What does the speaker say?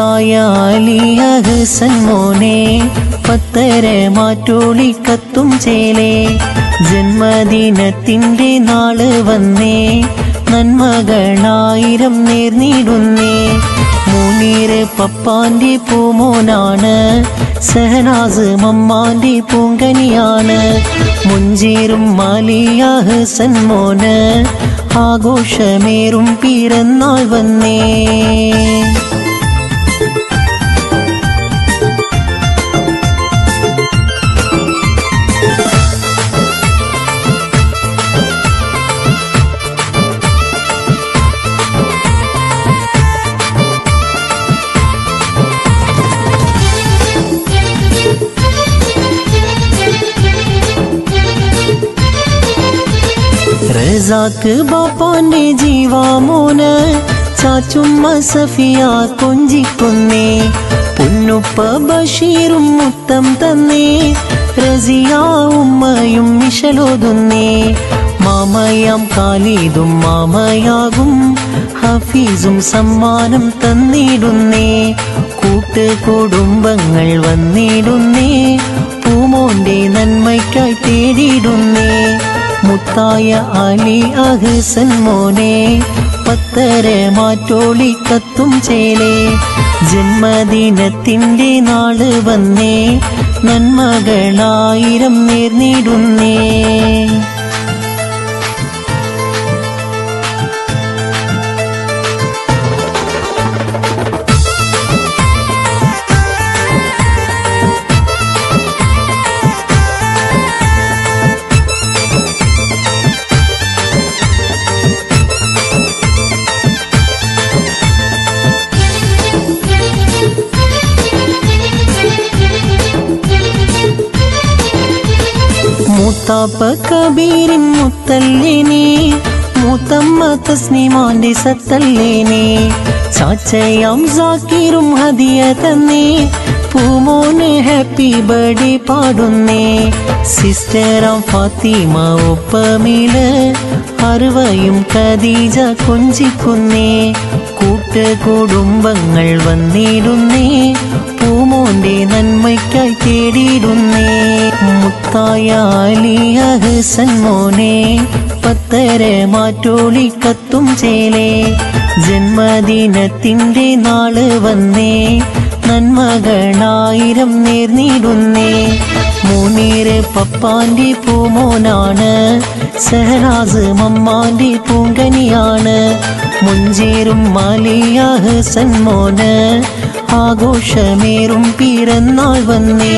മുത്തായ അലിയ ഹസൻ മോനെ പത്തര മാറ്റോളിക്കത്തും ചേലേ ജന്മദിനത്തിൻ്റെ നാള് വന്നേ നന്മകളായിരം നേർന്നിടുന്നേ മുനീറ് പപ്പാന്റെ പൂമോനാണ് സഹനാസ് മമ്മാന്റെ പൂങ്കനിയാണ് മുഞ്ചേറും അലിയ ഹസൻ മോന് ആഘോഷമേറും പിറന്നാൾ വന്നേ റസാക്ക് ബാപ്പാന്റെ ജീവാമോന് ചാച്ചുമ്മ സഫിയ കൊഞ്ചിക്കുന്നേ പൊന്നുപ്പ ബഷീറും മുത്തം തന്നേ റസിയ ഉമ്മയും മിഷലോതുന്നേ മാമയാം ഖാലിദും മാമയാകും ഹഫീസും സമ്മാനം തന്നിടുന്നേ കൂട്ടുകുടുംബങ്ങൾ വന്നിടുന്നേ പൂമോന്റെ നന്മയ്ക്കായി തേടിയിടുന്നേ മുത്തായ അലി ഹസൻ മോനെ പത്തര മാറ്റോളിക്കത്തും ചേലേ ജന്മദിനത്തിൻ്റെ നാള് വന്നേ നന്മകളായിരം നേർന്നിടുന്നേ മൂത്താപ്പ കബീരിൻ മുത്തല്ലേനെ മൂത്തമ്മ തസ്നിമാന്റെ സത്തല്ലേനെ ചാച്ചയാം സാക്കിറും ഹദിയ തന്നേ പൂമോന് ഹാപ്പി ബർത്ത്ഡേ പാടുന്നേ സിസ്റ്ററാം ഫാത്തിമ ഒപ്പമില് അറുവയും ഖദീജ കൊഞ്ചിക്കുന്നേ കൂട്ടുകുടുംബങ്ങൾ വന്നിടുന്നേ പൂമോന്റെ നന്മയ്ക്കായി തേടിയിടുന്നേ മുത്തായ അലിയ ഹസൻ മോനെ പത്തര മാറ്റോളിക്കത്തും ചേലേ ജന്മദിനത്തിൻ്റെ നാള് വന്നേ നന്മകളായിരം നേർന്നിടുന്നേ മുനീറ് പപ്പാന്റെ പൂമോനാണ് സഹനാസ് മമ്മാന്റെ പൂങ്കനിയാണ് മുഞ്ചേറും അലിയ ഹസൻ മോന് ആഘോഷമേറും പിറന്നാൾ വന്നേ